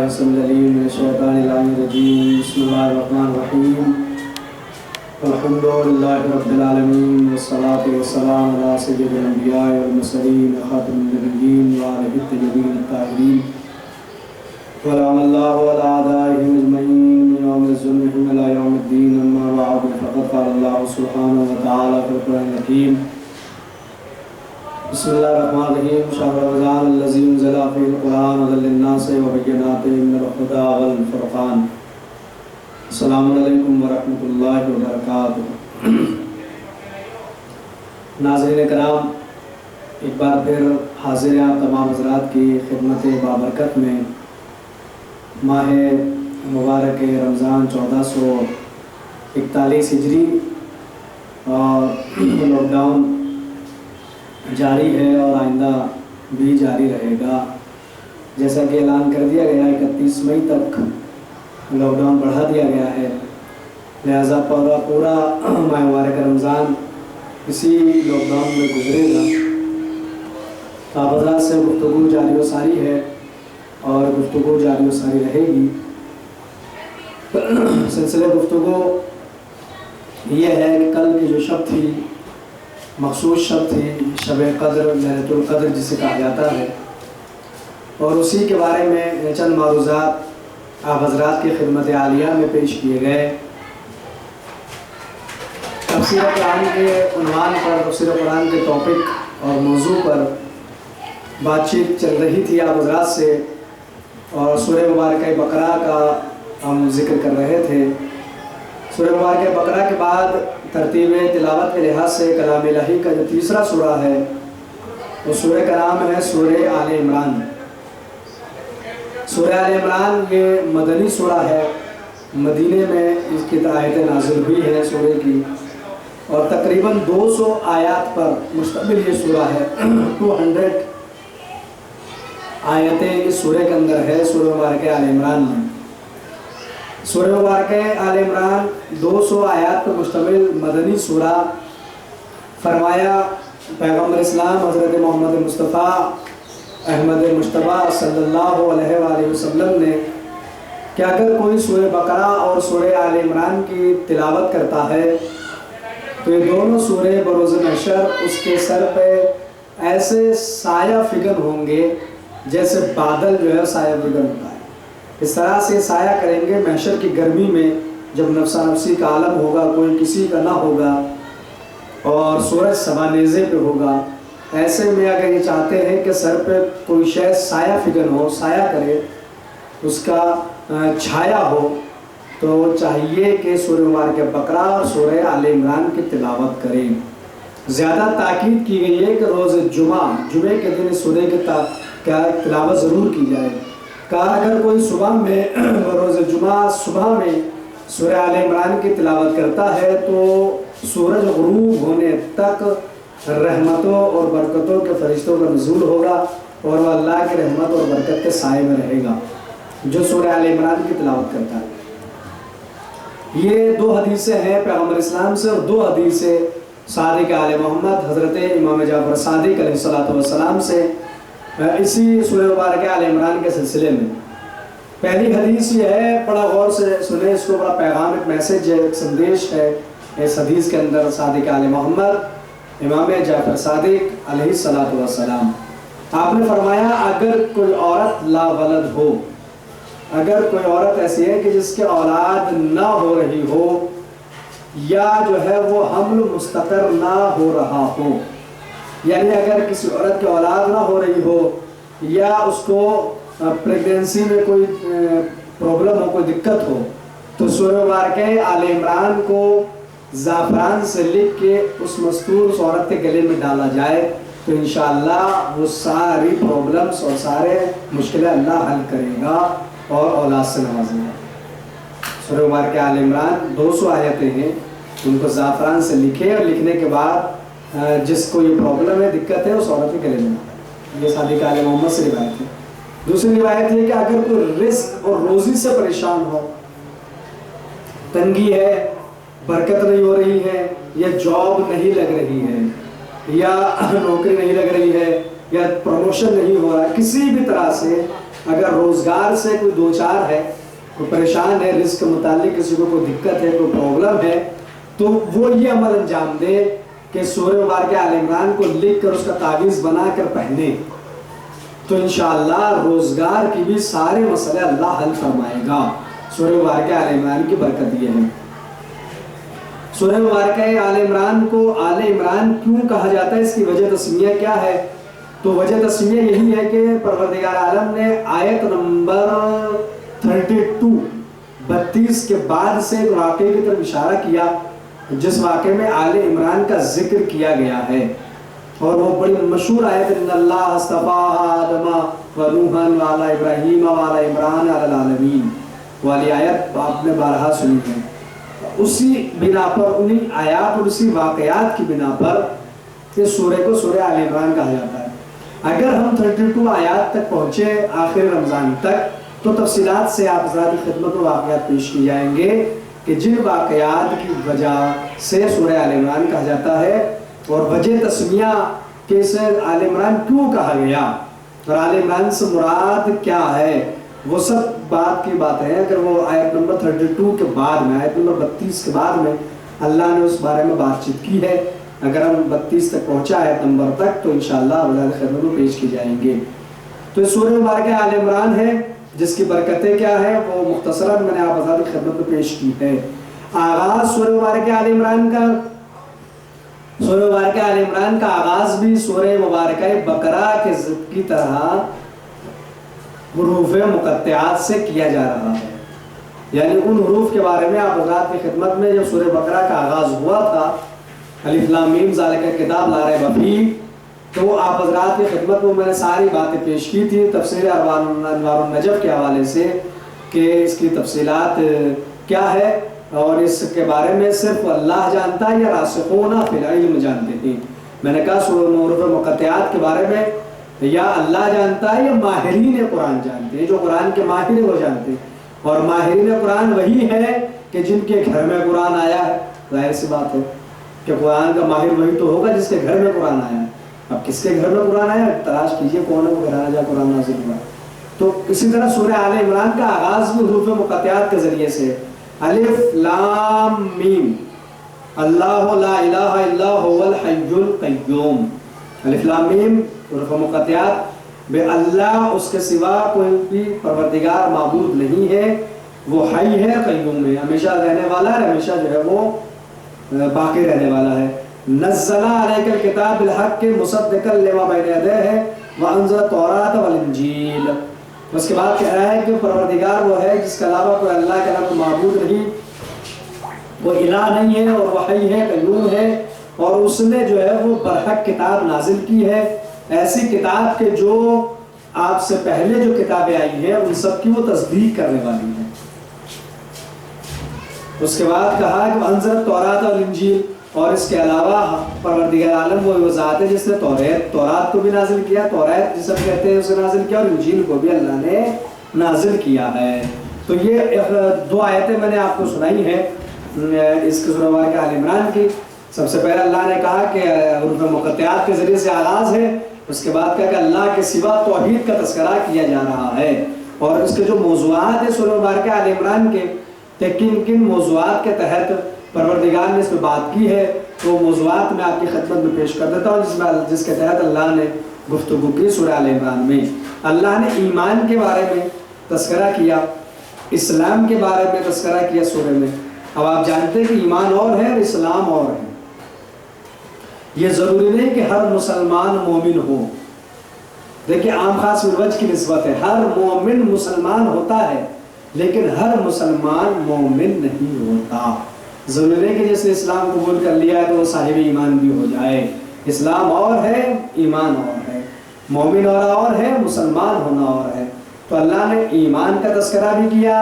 السميع العليم من الشيطان الرجيم بسم الله الرحمن الرحيم الحمد لله رب العالمين والصلاة والسلام على سيد الأنبياء والمرسلين خاتم النبيين وآله الطيبين الطاهرين ولعن الله على أعدائهم أجمعين من يوم الظلم إلى يوم الدين أما بعد فقد قال الله سبحانه وتعالى في القرآن الحكيم بسم الله الرحمن الرحيم شهر رمضان الذي أنزل فيه القرآن هدى للناس وبينات من الهدى والفرقان السلام علیکم ورحمۃ اللہ وبرکاتہ۔ ناظرین کرام، ایک بار پھر حاضر ہیں آپ تمام حضرات کی خدمت بابرکت میں ماہ مبارک رمضان 1441 ہجری اور لاک ڈاؤن جاری ہے اور آئندہ بھی جاری رہے گا۔ جیسا کہ اعلان کر دیا گیا 31 مئی تک لاک ڈاؤن بڑھا دیا گیا ہے، لہٰذا پورا ماہ مبارک رمضان اسی لاک ڈاؤن میں گزرے گا۔ آپ حضرات سے گفتگو جاری و ساری ہے اور گفتگو جاری و ساری رہے گی۔ سلسلہ گفتگو یہ ہے کہ کل کی جو شب تھی، مخصوص شب تھی، شب قدر، لیلۃ القدر جسے کہا جاتا ہے، اور اسی کے بارے میں چند معروضات آپ حضرات کی خدمت عالیہ میں پیش کیے گئے۔ تفسیر قرآن کے عنوان پر، تفسیر قرآن کے ٹاپک اور موضوع پر بات چیت چل رہی تھی آپ حضرات سے، اور سورہ مبارکہ بقرہ کا ہم ذکر کر رہے تھے۔ سورہ مبارکہ بقرہ کے بعد ترتیب تلاوت کے لحاظ سے کلام الہی کا جو تیسرا سورہ ہے وہ سورہ کا نام ہے سورہ آل عمران۔ سورہ آل عمران یہ مدنی سورہ ہے، مدینے میں اس کی آیت نازل ہوئی ہے سورہ کی، اور تقریباً 200 آیات پر مشتمل یہ سورہ ہے۔ 200 آیتیں اس سورہ کے اندر ہے، سورہ مبارکہ آل عمران میں۔ سورہ مبارکہ آل عمران 200 آیات پر مشتمل مدنی سورہ۔ فرمایا پیغمبر اسلام حضرت محمد مصطفیٰ احمد مجتبیٰ صلی اللہ علیہ وآلہ وسلم نے کہ اگر کوئی سورہ بقرہ اور سورہ آل عمران کی تلاوت کرتا ہے تو یہ دونوں سورے بروز محشر اس کے سر پہ ایسے سایہ فگن ہوں گے جیسے بادل جو ہے سایہ فگن ہوتا ہے۔ اس طرح سے سایہ کریں گے محشر کی گرمی میں، جب نفسا نفسی کا عالم ہوگا، کوئی کسی کا نہ ہوگا اور سورج سبا نیزے پہ ہوگا۔ ایسے میں اگر یہ چاہتے ہیں کہ سر پہ کوئی شے سایہ فگن ہو، سایہ کرے، اس کا چھایا ہو، تو چاہیے کہ سورہ مبارکہ بقرہ اور سورہ آل عمران کی تلاوت کریں۔ زیادہ تاکید کی گئی ہے کہ روز جمعے کے دن اس سورہ کی تلاوت ضرور کی جائے۔ کہا اگر کوئی صبح میں روز جمعہ صبح میں سورہ آل عمران کی تلاوت کرتا ہے تو سورج غروب ہونے تک رحمتوں اور برکتوں کے فرشتوں کا نزول ہوگا اور وہ اللہ کی رحمت اور برکت کے سائے میں رہے گا جو سورہ آل عمران کی تلاوت کرتا ہے۔ یہ 2 حدیثیں ہیں پیغمبر اسلام سے اور 2 حدیثیں صادق آل محمد حضرت امام جعفر صادق علیہ السلام سے اسی سورہ مبارکہ آل عمران کے سلسلے میں۔ پہلی حدیث یہ ہے، بڑا غور سے سنیں اس کو، بڑا پیغام، ایک میسیج ہے، ایک سندیش ہے اس حدیث کے اندر۔ صادق آل محمد امام جعفر صادق علیہ السلام آپ نے فرمایا اگر کوئی عورت لا ولد ہو، اگر کوئی عورت ایسی ہے کہ جس کے اولاد نہ ہو رہی ہو یا جو ہے وہ حمل مستقر نہ ہو رہا ہو، یعنی اگر کسی عورت کی اولاد نہ ہو رہی ہو یا اس کو پریگنینسی میں کوئی پرابلم ہو، کوئی دقت ہو، تو سورہ مبارکہ آل عمران کو زعفران سے لکھ کے اس مستور اس عورت کے گلے میں ڈالا جائے تو انشاءاللہ وہ ساری پرابلمز اور سارے مشکلیں اللہ حل کرے گا اور اولاد سے نوازے گا۔ سورہ مبارکہ آل عمران 200 آیتیں ہیں، ان کو زعفران سے لکھے اور لکھنے کے بعد جس کو یہ پرابلم ہے، دقت ہے، اس عورت کے گلے میں ڈالا۔ یہ صادق آل محمد سے روایت ہے۔ دوسری روایت یہ کہ اگر کوئی رزق اور روزی سے پریشان ہو، تنگی ہے، برکت نہیں ہو رہی ہے، یا جاب نہیں لگ رہی ہے، یا نوکری نہیں لگ رہی ہے، یا پروموشن نہیں ہو رہا ہے، کسی بھی طرح سے اگر روزگار سے کوئی دو چار ہے، کوئی پریشان ہے، رزق کے متعلق کسی کو کوئی دقت ہے، کوئی پرابلم ہے، تو وہ یہ عمل انجام دے کہ سورہ مبارکہ آل عمران کو لکھ کر اس کا تعویذ بنا کر پہنے، تو انشاءاللہ روزگار کی بھی سارے مسئلے اللہ حل فرمائے گا۔ سورہ مبارکہ آل عمران کی برکت یہ ہے۔ سورہ مبارکہ آل عمران کو آل عمران کیوں کہا جاتا ہے، اس کی وجہ تسمیہ کیا ہے؟ تو وجہ تسمیہ یہی ہے کہ پروردگار عالم نے آیت نمبر 32 کے بعد سے ایک واقعے کی طرف اشارہ کیا، جس واقعے میں آل عمران کا ذکر کیا گیا ہے، اور وہ بڑی مشہور آیت ان اللہ اصطفیٰ آدم و نوحا وآل ابراہیم وآل عمران علی العالمین والی آیت آپ نے بارہا سنی ہے۔ اسی بنا پر، انہی آیات اور اسی واقعات کی بنا پر اس سورہ کو سورہ آل عمران کہا جاتا ہے۔ اگر ہم 32 آیات تک پہنچے آخر رمضان تک، تو تفصیلات سے آپ حضرات کی خدمت میں واقعات پیش کی جائیں گے کہ جن واقعات کی وجہ سے سورہ آل عمران کہا جاتا ہے، اور وجہ تسمیہ کہ اسے آل عمران کیوں کہا گیا اور آل عمران سے مراد کیا ہے، وہ سب بات کی بات ہے۔ اگر وہ آیت نمبر 32 کے بعد میں، آیت نمبر 32 کے بعد میں اللہ نے اس بارے میں بات چیت کی ہے، اگر ہم 32 تک پہنچا آیت نمبر تک، تو انشاءاللہ اللہ خدمت میں پیش کی جائیں گے۔ تو سورہ مبارکہ آل عمران ہے، جس کی برکتیں کیا ہے وہ مختصراً میں نے آپ حضرات کی خدمت میں پیش کی ہے۔ آغاز سورہ مبارکہ آل عمران کا، سورہ مبارکہ آل عمران کا آغاز بھی سورہ مبارکہ بقرہ کی طرح حروف مقطعات سے کیا جا رہا ہے، یعنی ان حروف کے بارے میں آپ حضرات کی خدمت میں جب سورہ بقرہ کا آغاز ہوا تھا، الف لام میم ذالک الکتاب لا ریب فیہ، تو آپ حضرات کی خدمت میں نے ساری باتیں پیش کی تھی تفسیر انوار النجف کے حوالے سے، کہ اس کی تفصیلات کیا ہے اور اس کے بارے میں صرف اللہ جانتا ہے یا راسخون فی العلم جانتے ہیں۔ میں نے کہا سورہ حروف مقطعات کے بارے میں یا اللہ جانتا ہے یا ماہرین قرآن جانتے ہیں، جو قرآن کے ماہر ہیں وہ جانتے ہیں، اور ماہرین قرآن وہی ہے کہ جن کے گھر میں قرآن آیا ہے۔ ظاہر سی بات ہے کہ قرآن کا ماہر وہی تو ہوگا جس کے گھر میں قرآن آیا ہے۔ اب کس کے گھر میں قرآن آیا، تلاش کیجئے کون ہے وہ گھرانہ جہاں قرآن نازل ہوا۔ تو اسی طرح سورہ آل عمران کا آغاز بھی حروف مقطعات کے ذریعے سے، الف لام میم، اللہ لا الہ الا هو الحی القیوم، الف لام میم حروف مقطعات، بے اللہ اس کے سوا کوئی بھی پروردگار معبود نہیں ہے، وہ حی ہے، قیوم ہے، ہمیشہ رہنے والا ہے، ہمیشہ جو ہے وہ باقی رہنے والا ہے۔ نزل علیک الکتاب بالحق مصدقا لما بین یدیہ وانزل التوراۃ والانجیل۔ اس کے بعد کہہ رہا ہے کہ پروردگار وہ ہے جس کے علاوہ کوئی اللہ کے علاوہ معبود نہیں، وہ الہ نہیں ہے، اور وہ حی ہے، قیوم ہے، اور اس نے جو ہے وہ برحق کتاب نازل کی ہے، ایسی کتاب کے جو آپ سے پہلے جو کتابیں آئی ہیں ان سب کی وہ تصدیق کرنے والی ہے۔ اس کے بعد کہا کہ انزل التوراۃ والانجیل، اور اس کے علاوہ پروردگار عالم وہ ذات ہے جس نے تورات کو بھی نازل کیا، تورات جسے کہتے ہیں اسے نازل کیا، اور انجیل کو بھی اللہ نے نازل کیا ہے۔ تو یہ دو آیتیں میں نے آپ کو سنائی ہیں اس کے سورہ مبارکہ آل عمران کی۔ سب سے پہلے اللہ نے کہا کہ حروف مقطعات کے ذریعے سے آغاز ہے، اس کے بعد کہا کہ اللہ کے سوا توحید کا تذکرہ کیا جا رہا ہے، اور اس کے جو موضوعات ہیں سورہ مبارکہ آل عمران کے، کہ کن کن موضوعات کے تحت پروردگار نے اس پہ بات کی ہے، تو موضوعات میں آپ کی خدمت میں پیش کر دیتا ہوں جس کے تحت اللہ نے گفتگو کی سورہ آل عمران میں۔ اللہ نے ایمان کے بارے میں تذکرہ کیا، اسلام کے بارے میں تذکرہ کیا سورہ میں۔ اب آپ جانتے ہیں کہ ایمان اور ہے اور اسلام اور ہے، یہ ضروری نہیں کہ ہر مسلمان مومن ہو، دیکھیں عام خاص بالوجہ کی نسبت ہے، ہر مومن مسلمان ہوتا ہے لیکن ہر مسلمان مومن نہیں ہوتا۔ ضروری نہیں کہ جس نے اسلام قبول کر لیا ہے تو وہ صاحب ایمان بھی ہو جائے۔ اسلام اور ہے، ایمان اور ہے، مومن اور ہے، مسلمان ہونا اور ہے۔ تو اللہ نے ایمان کا تذکرہ بھی کیا،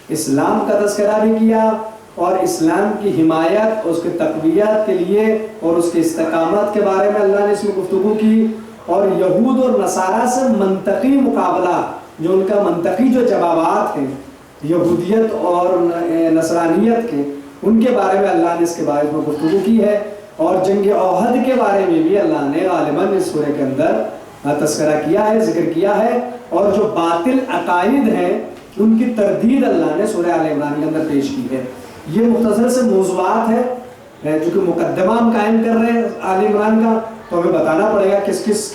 اسلام کا تذکرہ بھی کیا، اور اسلام کی حمایت، اس کی تقویت کے لیے اور اس کی استقامت کے بارے میں اللہ نے اس میں گفتگو کی، اور یہود اور نصارہ سے منطقی مقابلہ، جو ان کا منطقی جو جوابات ہیں یہودیت اور نصرانیت کے، ان کے بارے میں اللہ نے اس کے بارے میں گفتگو کی ہے، اور جنگ احد کے بارے میں بھی اللہ نے غالباً اس سورہ کے اندر تذکرہ کیا ہے، ذکر کیا ہے، اور جو باطل عقائد ہیں ان کی تردید اللہ نے سورہ آل عمران کے اندر پیش کی ہے۔ یہ مختصر سے موضوعات ہے، جو کہ مقدمہ ہم قائم کر رہے ہیں آل عمران کا، تو ہمیں بتانا پڑے گا کس کس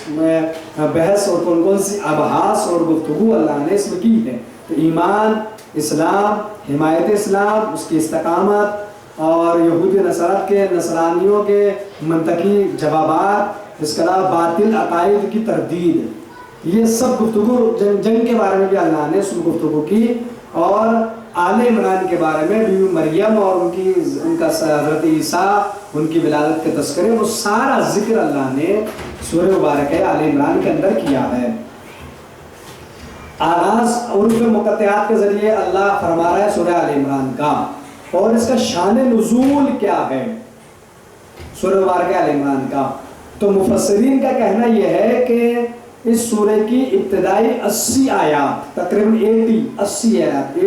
بحث اور کون کون سی ابحاث اور گفتگو اللہ نے اس میں کی ہے۔ تو ایمان، اسلام، حمایت اسلام، اس کی استقامت، اور یہودی نصرت کے نصرانیوں کے منطقی جوابات، اس کے علاوہ باطل عقائد کی تردید، یہ سب گفتگو جنگ کے بارے میں بھی اللہ نے سب گفتگو کی، اور آل عمران کے بارے میں بھی مریم اور ان کا حضرت عیسیٰ، ان کی ولادت کے تذکرے، وہ سارا ذکر اللہ نے سورہ مبارکہ آل عمران کے اندر کیا ہے۔ آغاز حروف مقطعات کے ذریعے اللہ فرما رہا ہے سورہ آل عمران کا، اور اس کا شان نزول کیا ہے سورہ مبارکہ آل عمران کا۔ تو مفسرین کا کہنا یہ ہے کہ اس سورہ کی ابتدائی 80 آیات، تقریباً 80 آیات،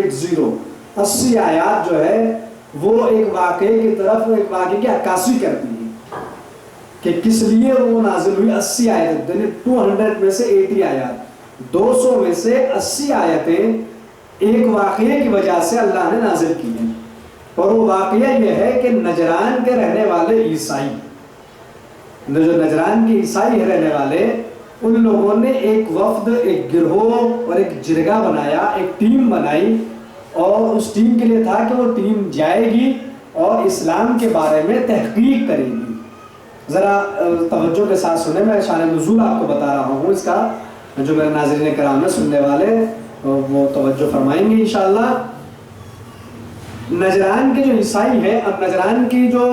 80 آیات جو ہے وہ ایک واقعے کی طرف، ایک واقعے کی عکاسی کرتی ہیں کہ کس لیے وہ نازل ہوئی۔ 80 آیات، یعنی 200 میں سے 80 آیات، 200 میں سے 80 آیتیں ایک واقعے کی وجہ سے اللہ نے نازل کی ہیں، اور وہ واقعہ یہ ہے کہ نجران کے رہنے والے عیسائی، جو نجران کے عیسائی رہنے والے، ان لوگوں نے ایک وفد، ایک گروہ اور ایک جرگہ بنایا، ایک ٹیم بنائی، اور اس ٹیم کے لیے تھا کہ وہ ٹیم جائے گی اور اسلام کے بارے میں تحقیق کرے گی۔ ذرا توجہ کے ساتھ سنیں، میں شان نزول آپ کو بتا رہا ہوں اس کا، جو میرے ناظرین کرام ہیں سننے والے وہ توجہ فرمائیں گے انشاءاللہ۔ نجران کے جو عیسائی ہیں، اب نجران کی جو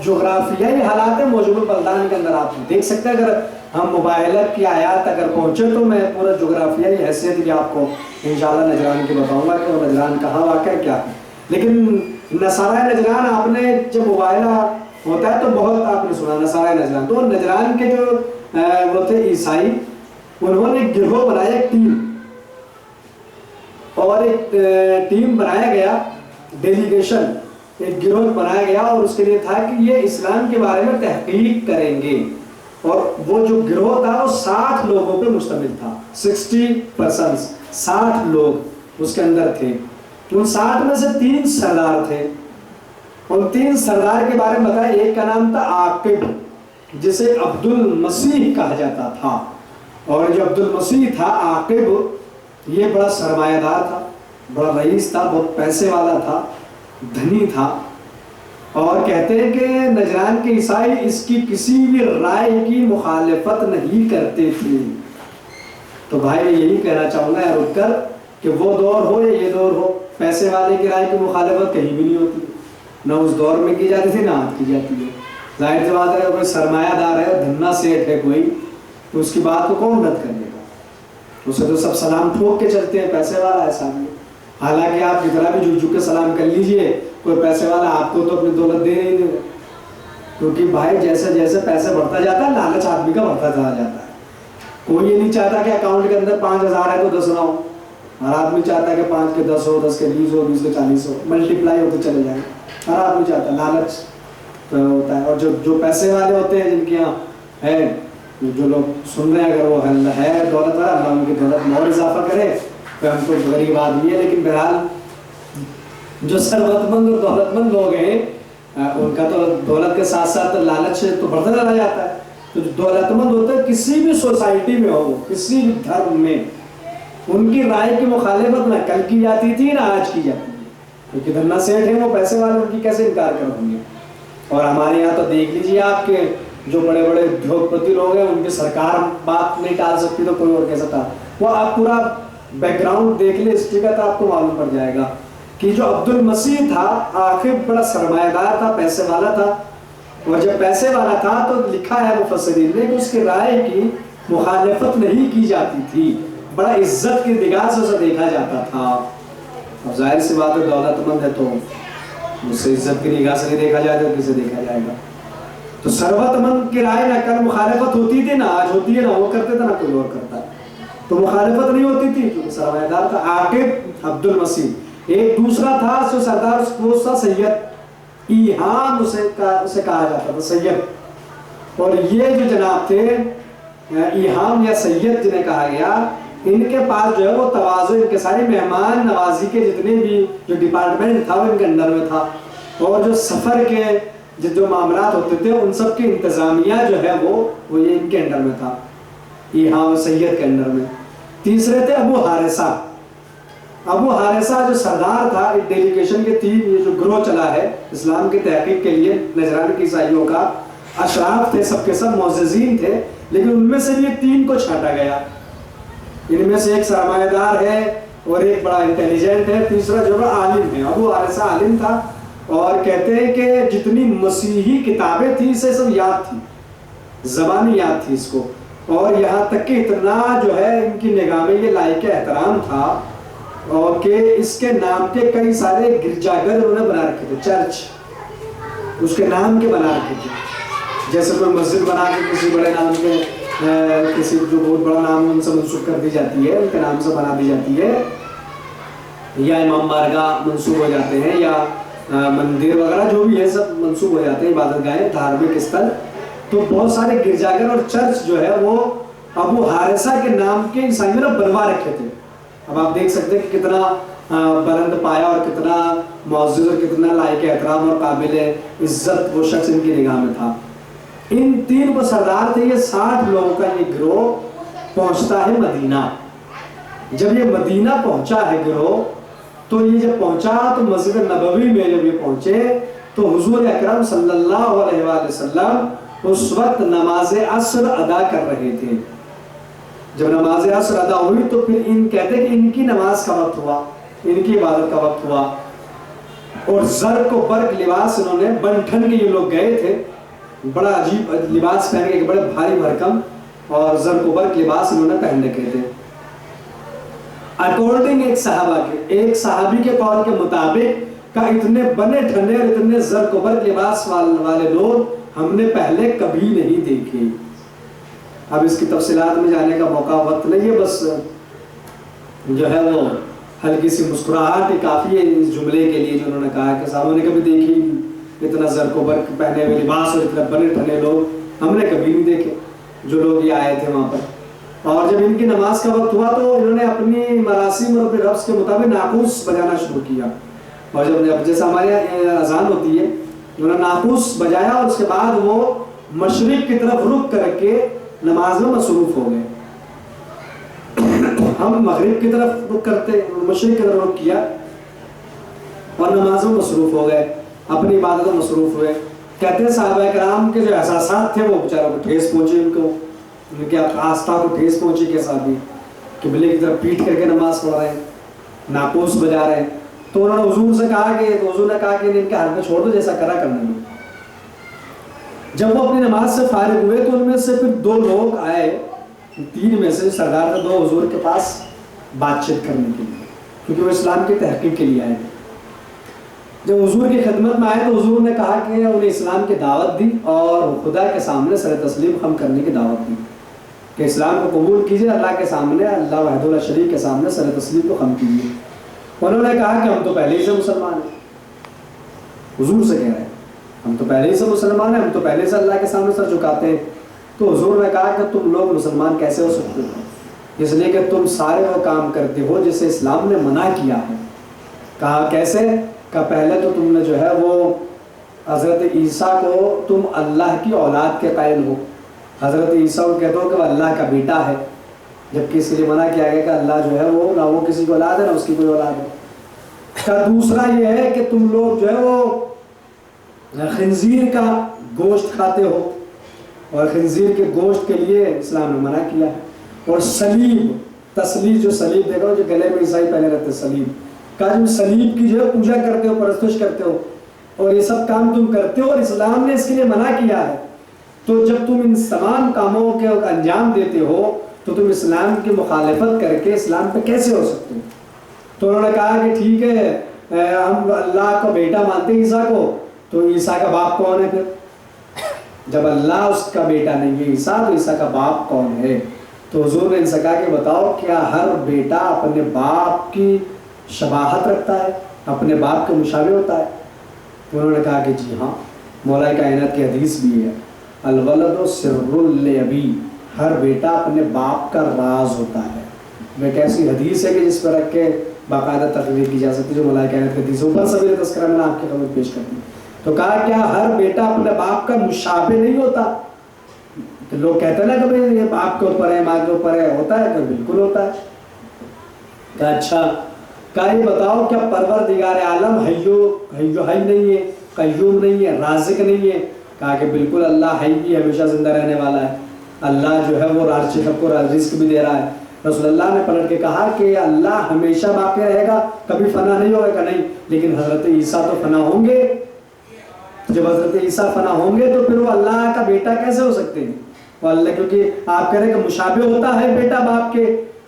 جغرافیائی حالات ہیں موجود البلدان کے اندر آپ دیکھ سکتے ہیں، اگر ہم مباحلت کی آیات اگر پہنچے تو میں پورا جغرافیائی حیثیت بھی آپ کو انشاءاللہ نجران کی بتاؤں گا کہ وہ نجران کہاں واقع ہے کیا ہے۔ لیکن نصارہ نجران آپ نے جب مباحلہ ہوتا ہے تو بہت آپ نے سنا نصارہ نجران، تو نجران کے جو وہ تھے عیسائی، انہوں نے ایک گروہ بنایا، ایک ٹیم، اور ایک ٹیم بنایا گیا، ڈیلیگیشن، ایک گروہ بنایا گیا، اور اس کے لیے تھا کہ یہ اسلام کے بارے میں تحقیق کریں گے، اور وہ جو گروہ تھا وہ 60 لوگوں پہ مشتمل تھا، 60 پرسنز، 60 لوگ اس کے اندر تھے۔ ان 60 میں سے 3 سردار تھے، ان 3 سردار کے بارے میں بتایا، ایک کا نام تھا عاقب، جسے عبد المسیح کہا جاتا تھا، اور جو عبد المسیح تھا عاقب، یہ بڑا سرمایہ دار تھا، بڑا رئیس تھا، بہت پیسے والا تھا، دھنی تھا، اور کہتے ہیں کہ نجران کے عیسائی اس کی کسی بھی رائے کی مخالفت نہیں کرتے تھے۔ تو بھائی میں یہی کہنا چاہوں گا رک کر کہ وہ دور ہو یا یہ دور ہو، پیسے والے کی رائے کی مخالفت کہیں بھی نہیں ہوتی، نہ اس دور میں کی جاتی تھی نہ آج کی جاتی ہے۔ ظاہر سی بات ہے، کوئی سرمایہ دار ہے، دھنا سیٹ ہے کوئی، تو اس کی بات کو کون رد کرے گا؟ اسے تو سب سلام ٹھوک کے چلتے ہیں، پیسے والا ہے سامنے۔ حالانکہ آپ جتنا بھی جھک جھک کے سلام کر لیجئے، کوئی پیسے والا آپ کو تو اپنی دولت دے نہیں دے گا، کیونکہ بھائی جیسے جیسے پیسے بڑھتا جاتا ہے لالچ آدمی کا بڑھتا چلا جاتا ہے۔ کوئی یہ نہیں چاہتا کہ اکاؤنٹ کے اندر 5000 ہے تو 10 نہ ہو، ہر آدمی چاہتا ہے کہ 5 کے 10 ہو، 10 کے 20 ہو، 20 کے 40 ہو، ملٹیپلائی ہوتے چلے جائیں، ہر آدمی چاہتا ہے، لالچ ہوتا ہے۔ اور جو پیسے والے ہوتے ہیں، جن کے یہاں ہے، جو لوگ سن رہے ہیں، اگر وہ ہے دولت والا، اللہ ان کی دولت میں اور اضافہ کرے، تو ہم تو غریب آدمی ہے، لیکن بہرحال جو ثروت مند اور دولت مند لوگ ہیں، ان کا تو دولت کے ساتھ ساتھ لالچ تو بڑھتا چلا جاتا ہے۔ تو جو دولت مند ہوتے ہیں، کسی بھی سوسائٹی میں ہو، کسی بھی دھرم میں، ان کی رائے کی مخالفت نہ کل کی جاتی تھی نہ آج کی جاتی ہے، کیونکہ دھنا سیٹ ہیں، وہ پیسے والے، ان کی کیسے انکار کریں گے۔ اور ہمارے یہاں تو دیکھ لیجیے آپ کے جو بڑے بڑے ادھوگپتی لوگ ہیں، ان کی سرکار بات نہیں ٹال سکتی تو کوئی اور کیسا تھا؟ وہ آپ پورا بیک گراؤنڈ دیکھ لیں ہسٹری کا تو آپ کو معلوم پڑ جائے گا کہ جو عبد المسیح تھا آخر بڑا سرمایہ دار تھا، پیسے والا تھا، اور جب پیسے والا تھا تو لکھا ہے مفسرین نے کہ اس کی رائے کی مخالفت نہیں کی جاتی تھی، بڑا عزت کی نگاہ سے اسے دیکھا جاتا تھا۔ اب ظاہر سی بات ہے، دولت مند ہے تو اس سے عزت کی نگاہ سے نہیں دیکھا جائے گا، کسے دیکھا جائے گا؟ تو ثروت مند کی رائے نہ کل مخالفت ہوتی تھی، نہ آج ہوتی ہے، نہ وہ کرتے تھے نہ کوئی اور کرتا ہے، تو مخالفت نہیں ہوتی تھی کیونکہ سرمایہ دار تھا عاقب عبد المسیح۔ ایک دوسرا تھا جو سردار وہ تھا سید ایہان، اسے کہا جاتا تھا سید، اور یہ جو جناب تھے ایہام یا سید جنہیں کہا گیا، ان کے پاس جو ہے وہ تواضع، ان کے سارے مہمان نوازی کے جتنے بھی جو ڈپارٹمنٹ تھا وہ ان کے انڈر میں تھا، اور جو سفر کے جو معاملات ہوتے تھے ان سب کی انتظامیہ جو ہے وہ یہ ان کے انڈر میں تھا، ایہام سید کے انڈر میں۔ تیسرے تھے ابو حارثہ۔ ابو حارثہ جو سردار تھا ایک ڈیلیگیشن کے تین، یہ جو گروہ چلا ہے اسلام کی تحقیق کے لیے نجران کی عیسائیوں کا، اشراف تھے، سب کے سب معززین تھے، لیکن ان میں سے بھی تین کو چھانٹا گیا۔ ان میں سے ایک سرمایہ دار ہے اور ایک بڑا انٹیلیجنٹ ہے، تیسرا جو ہے عالم ہے۔ ابو حارثہ عالم تھا، اور کہتے ہیں کہ جتنی مسیحی کتابیں تھیں اسے سب یاد تھی، زبانی یاد تھی اس کو، اور یہاں تک کہ اتنا جو ہے ان کی نگاہ میں یہ لائق احترام تھا، اور کہ اس کے نام کے کئی سارے گرجا گھر انہوں نے بنا رکھے تھے، چرچ اس کے نام کے بنا رکھے تھے۔ جیسے کوئی مسجد بنا کے کسی بڑے نام کے، کسی جو بہت بڑا نام ان سے منسوخ کر دی جاتی ہے، ان کے نام سے بنا دی جاتی ہے، یا امام بارگاہ منسوخ ہو جاتے ہیں، یا مندر وغیرہ جو بھی ہے سب منسوخ ہو جاتے ہیں، عبادت گاہیں، دھارمک استھل۔ تو بہت سارے گرجاگھر اور چرچ جو ہے وہ ابو حارثہ کے نام کے عیسائیوں نے بنوا رکھے تھے۔ اب آپ دیکھ سکتے ہیں کہ کتنا بلند پایا اور کتنا معزز اور کتنا لائق احترام اور قابل عزت وہ شخص ان کی نگاہ میں تھا۔ ان تین کو سردار تھے، یہ 60 لوگوں کا یہ گروہ پہنچتا ہے مدینہ۔ جب یہ مدینہ پہنچا ہے گروہ، تو یہ جب پہنچا تو مسجد نبوی میں جب یہ پہنچے تو حضور اکرم صلی اللہ علیہ وآلہ وسلم اس وقت نماز عصر ادا کر رہے تھے۔ جب نماز عصر ادا ہوئی تو پھر ان کہتے کہ ان کی نماز کا وقت ہوا، ان کی عبادت کا وقت ہوا، اور زرق و برق لباس انہوں نے، بنٹھن کے یہ لوگ گئے تھے، بڑا عجیب لباس پہن کے، بڑے بھاری بھرکم اور زرق و برق لباس انہوں نے پہن رکھے تھے۔ اکارڈنگ ایک صحابہ کے، ایک صحابی کے قول کے مطابق کہ اتنے بنے ٹھنڈے اور اتنے زرق و برق لباس والے لوگ ہم نے پہلے کبھی نہیں دیکھے۔ اب اس کی تفصیلات میں جانے کا موقع وقت نہیں ہے، بس جو ہے وہ ہلکی سی مسکراہٹ ہی کافی ہے اس جملے کے لیے جو انہوں نے کہا کہ صحابہ نے کبھی دیکھی اتنا زرق و برق پہنے ہوئے لباس اور اتنے بنے ٹھنڈے لوگ ہم نے کبھی نہیں دیکھے، جو لوگ یہ آئے تھے وہاں پر۔ اور جب ان کی نماز کا وقت ہوا تو انہوں نے اپنی مراسم اور رقص کے مطابق ناقوس بجانا شروع کیا، اور جب جیسے ہمارے یہاں اذان ہوتی ہے، انہوں نے ناقوس بجایا، اور اس کے بعد وہ مشرق کی طرف رخ کر کے نماز میں مصروف ہو گئے۔ ہم مغرب کی طرف رخ کرتے، مشرق کی طرف رخ کیا اور نماز میں مصروف ہو گئے، اپنی عبادت میں مصروف ہوئے۔ کہتے ہیں صحابہ کرام کے جو احساسات تھے وہ بیچاروں کو ٹھیس پہنچی، ان کے آستھا کو ٹھیس پہنچی کہ صحابی قبلے کی طرف پیٹ کر کے نماز پڑھ رہے ہیں، ناقوس بجا رہے ہیں۔ تو انہوں نے حضور سے کہا کہ، تو حضور نے کہا کہ ان کے ہاتھ میں چھوڑ دو، جیسا کرا کرنے میں۔ جب وہ اپنی نماز سے فارغ ہوئے تو ان میں سے پھر 2 لوگ آئے، 3 میں سے سردار تھے 2 حضور کے پاس بات چیت کرنے کے لیے، کیونکہ وہ اسلام کی تحقیق کے لیے آئے تھے۔ جب حضور کی خدمت میں آئے تو حضور نے کہا کہ انہیں اسلام کی دعوت دی اور خدا کے سامنے سر تسلیم خم کرنے کی دعوت دی کہ اسلام کو قبول کیجئے، اللہ کے سامنے، اللہ وحدہ لا شریک کے سامنے سر تسلیم کو خم کیجئے۔ انہوں نے کہا کہ ہم تو پہلے ہی سے مسلمان ہیں، حضور سے کہہ رہے ہیں ہم تو پہلے ہی سے مسلمان ہیں، ہم تو پہلے سے اللہ کے سامنے سر جھکاتے ہیں۔ تو حضور نے کہا کہ تم لوگ مسلمان کیسے ہو سکتے ہو؟ اس لیے کہ تم سارے وہ کام کرتے ہو جسے اسلام نے منع کیا ہے۔ کہا کیسے؟ کہ پہلے تو تم نے جو ہے وہ حضرت عیسیٰ کو تم اللہ کی اولاد کے قائل ہو، حضرت عیسیٰ کو کہتے ہو کہ وہ اللہ کا بیٹا ہے، جبکہ اس کے لیے منع کیا گیا کہ اللہ جو ہے وہ نہ وہ کسی کو اولاد ہے نہ اس کی کوئی اولاد ہے۔ کا دوسرا یہ ہے کہ تم لوگ جو ہے وہ خنزیر کا گوشت کھاتے ہو، اور خنزیر کے گوشت کے لیے اسلام نے منع کیا ہے۔ اور سلیب، تسلیب، جو سلیب دیکھو جو گلے میں عیسائی پہنے رہتے ہیں، سلیب کا جو سلیب کی جو ہے پوجا کرتے ہو، پرستش کرتے ہو، اور یہ سب کام تم کرتے ہو اور اسلام نے اس کے لیے منع کیا ہے۔ تو جب تم ان تمام کاموں کے انجام دیتے ہو تو تم اسلام کی مخالفت کر کے اسلام پہ کیسے ہو سکتے ہو؟ تو انہوں نے کہا کہ ٹھیک ہے، ہم اللہ کو بیٹا مانتے ہیں عیسیٰ کو، تو عیسیٰ کا باپ کون ہے؟ پھر جب اللہ اس کا بیٹا نہیں ہے عیسیٰ، تو عیسیٰ کا باپ کون ہے؟ تو حضور نے ان سے کہا کہ بتاؤ کیا ہر بیٹا اپنے باپ کی شباہت رکھتا ہے، اپنے باپ کے مشابہ ہوتا ہے؟ انہوں نے کہا کہ جی ہاں، مولا کائنات کی حدیث بھی ہے، الولد سر لابی، ہر بیٹا اپنے باپ کا راز ہوتا ہے. وہ ایک ایسی حدیث ہے کہ جس پر رکھ کے باقاعدہ تقریر کی جا سکتی ہے، جو ملائکہ کی حدیث ہے. اوپر سبیل تذکرہ میں نے آپ کی خبر پیش کر دی. تو کہا کیا ہر بیٹا اپنے باپ کا مشابہ نہیں ہوتا؟ تو لوگ کہتے ہیں نا کہ بھائی یہ باپ کے اوپر ہے، ماں کے اوپر ہے. ہوتا ہے کہ بالکل ہوتا ہے. کہا اچھا، کہا یہ بتاؤ کیا پروردگار عالم حی نہیں ہے، قیوم نہیں ہے، رازق نہیں ہے؟ کہا کہ بالکل اللہ حی بھی ہمیشہ زندہ رہنے والا ہے. اللہ جو ہے وہ سب کو رزق بھی دے رہا ہے. رسول اللہ نے پلٹ کے کہا کہ اللہ ہمیشہ باقی رہے گا، کبھی فنا نہیں ہوگا. کہ نہیں، لیکن حضرت عیسیٰ تو فنا ہوں گے. جب حضرت عیسیٰ فنا ہوں گے تو پھر وہ اللہ کا بیٹا کیسے ہو سکتے ہیں؟ وہ اللہ، کیونکہ آپ کہہ رہے کہ مشابہ ہوتا ہے بیٹا باپ کے،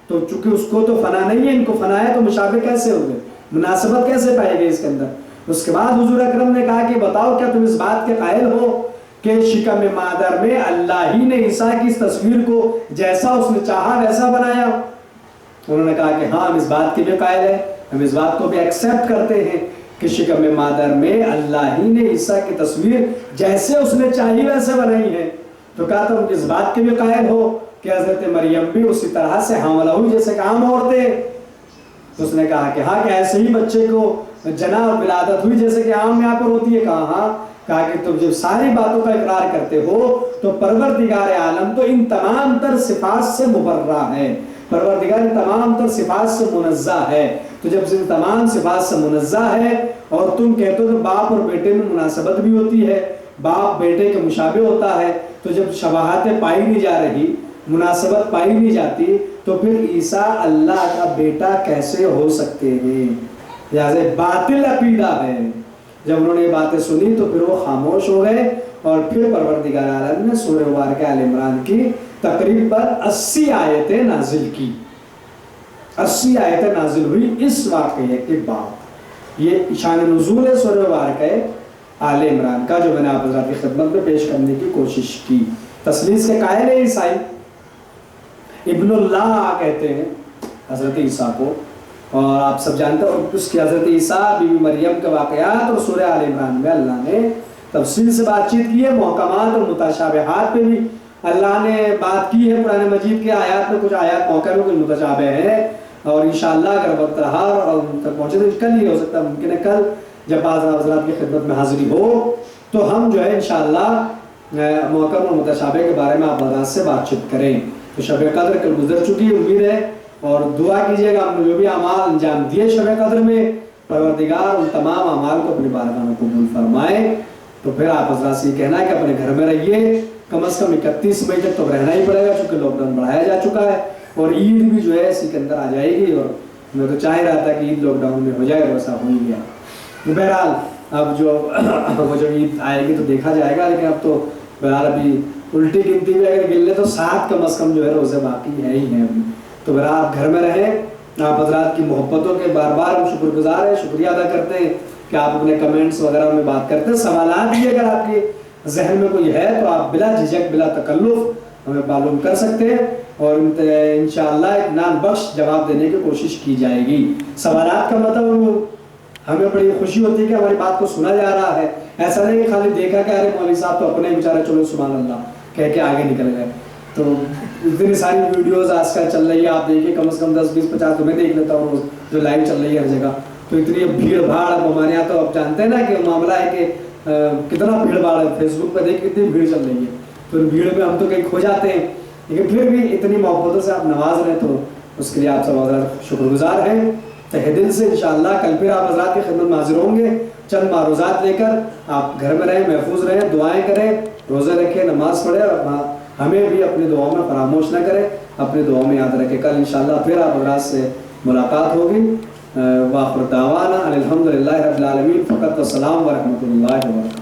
تو چونکہ اس کو تو فنا نہیں ہے، ان کو فنا ہے، تو مشابہ کیسے ہو گئے؟ مناسبت کیسے پائے گئے اس کے اندر؟ اس کے بعد حضور اکرم نے کہا کہ بتاؤ کیا تم اس بات کے قائل ہو کہ شکم مادر میں اللہ ہی نے عیسیٰ کی اس تصویر کو جیسا اس نے چاہا ویسا بنایا؟ انہوں نے کہا کہ ہاں، ہم اس بات کی بھی قائل ہیں، ہم اس بات کو بھی ایکسیپٹ کرتے ہیں کہ شکم مادر میں اللہ ہی نے عیسیٰ کی تصویر جیسے اس نے چاہی ویسے بنائی ہے. تو کہا تم اس بات کے بھی قائل ہو کہ حضرت مریم بھی اسی طرح سے حاملہ ہوئی جیسے کہ عام عورتیں؟ تو اس نے کہا کہ ہاں، کہ ایسے ہی بچے کو جنا اور ولادت ہوئی جیسے کہ عام یہاں پر ہوتی ہے. کہا ہاں. کہا کہ تم جب ساری باتوں کا اقرار کرتے ہو تو پروردگار عالم تو ان تمام تر صفات سے مبرہ ہے، پروردگار ان تمام تر صفات سے منزہ ہے. تو جب ان تمام صفات سے منزہ ہے اور تم کہتے ہو کہ باپ اور بیٹے میں مناسبت بھی ہوتی ہے، باپ بیٹے کے مشابہ ہوتا ہے، تو جب شباہتیں پائی نہیں جا رہی، مناسبت پائی نہیں جاتی، تو پھر عیسیٰ اللہ کا بیٹا کیسے ہو سکتے ہیں؟ لہٰذا باطل عقیدہ ہے. جب انہوں نے یہ باتیں سنی تو پھر وہ خاموش ہو گئے، اور پھر پروردگار عالم نے سورہ مبارکہ آل عمران کی تقریباً 80 آیتیں نازل کی. 80 آیتیں نازل ہوئی اس واقعے کے بعد. یہ شان نزول ہے سورہ مبارکہ آل عمران کا، جو میں نے آپ حضرات کی خدمت میں پیش کرنے کی کوشش کی. تثلیث کے قائل ہے عیسائی، ابن اللہ کہتے ہیں حضرت عیسیٰ کو. اور آپ سب جانتے ہیں اس کی حضرت عیسیٰ بی بی مریم کے واقعات اور سورہ آل عمران میں اللہ نے تفصیل سے بات چیت کی ہے. محکمات اور متشابہات پہ بھی اللہ نے بات کی ہے. قرآن مجید کے آیات میں کچھ آیات موقع میں کچھ متشابہ ہیں، اور انشاءاللہ اگر وقت رہا اور ان تک پہنچے تو کل ہی ہو سکتا ہے، ممکن ہے کل جب بعض حضرات کی خدمت میں حاضری ہو تو ہم جو ہے انشاءاللہ محکم اور متشابہ کے بارے میں آپ حضرات سے بات چیت کریں. تو شب قدر کل گزر چکی، امید ہے، اور دعا کیجئے گا ہم نے جو بھی اعمال انجام دیے شب قدر میں، پروردگار ان تمام اعمال کو اپنی بارگاہ میں قبول فرمائے. تو پھر آپ حضرات سے یہ کہنا ہے کہ اپنے گھر میں رہیے، کم از کم 31 مئی تک تو رہنا ہی پڑے گا، چونکہ لاک ڈاؤن بڑھایا جا چکا ہے، اور عید بھی جو ہے اسی کے اندر آ جائے گی. اور میں تو چاہ رہا تھا کہ عید لاک ڈاؤن میں ہو جائے، ویسا ہو ہی گیا. بہرحال اب جو وہ جب عید آئے گی تو دیکھا جائے گا، لیکن اب تو بہرحال ابھی الٹی گنتی بھی اگر گن لے تو 7 کم از کم جو ہے روزے باقی ہے ہی ہیں ابھی. تو بہرحال آپ گھر میں رہیں. آپ حضرات کی محبتوں کے بار بار ہم شکر گزار ہیں، شکریہ ادا کرتے ہیں کہ آپ اپنے کمنٹس وغیرہ میں بات کرتے ہیں. سوالات بھی اگر آپ کے ذہن میں کوئی ہے تو آپ بلا جھجک بلا تکلف ہمیں معلوم کر سکتے ہیں، اور انشاءاللہ اطمینان بخش جواب دینے کی کوشش کی جائے گی. سوالات کا مطلب ہمیں بڑی خوشی ہوتی ہے کہ ہماری بات کو سنا جا رہا ہے. ایسا نہیں کہ خالی دیکھا کہ ارے مولوی صاحب تو اپنے بیچارے چلو سبحان اللہ کہہ کے آگے نکل گئے. تو اتنی ساری ویڈیوز آج کل چل رہی ہے، آپ دیکھیے کم از کم 10 20 50 تو میں دیکھ لیتا ہوں روز جو لائیو چل رہی ہے ہر جگہ. تو اتنی بھیڑ بھاڑ اب ہمارے یہاں تو آپ جانتے ہیں نا کہ معاملہ ہے کہ کتنا بھیڑ بھاڑ ہے. فیس بک پہ دیکھ کتنی بھیڑ چل رہی ہے، تو ان بھیڑ میں ہم تو کہیں کھو جاتے ہیں، لیکن پھر بھی اتنی محبتوں سے آپ نواز رہے تو اس کے لیے آپ سب حضرات شکر گزار ہیں تہ دل سے. انشاءاللہ کل پھر آپ حضرات کی خدمت میں حاضر ہوں گے چند معروضات لے کر. آپ گھر میں رہیں، محفوظ رہیں، دعائیں کریں، روزے رکھیں، نماز پڑھیں، اور ہمیں بھی اپنی دعاؤں میں فراموش نہ کریں، اپنی دعاؤں میں یاد رکھیں. کل انشاءاللہ پھر آپ حضرات سے ملاقات ہوگی. وآخر دعوانا الحمدللہ رب العالمین. فقط والسلام ورحمۃ اللہ وبرکاتہ.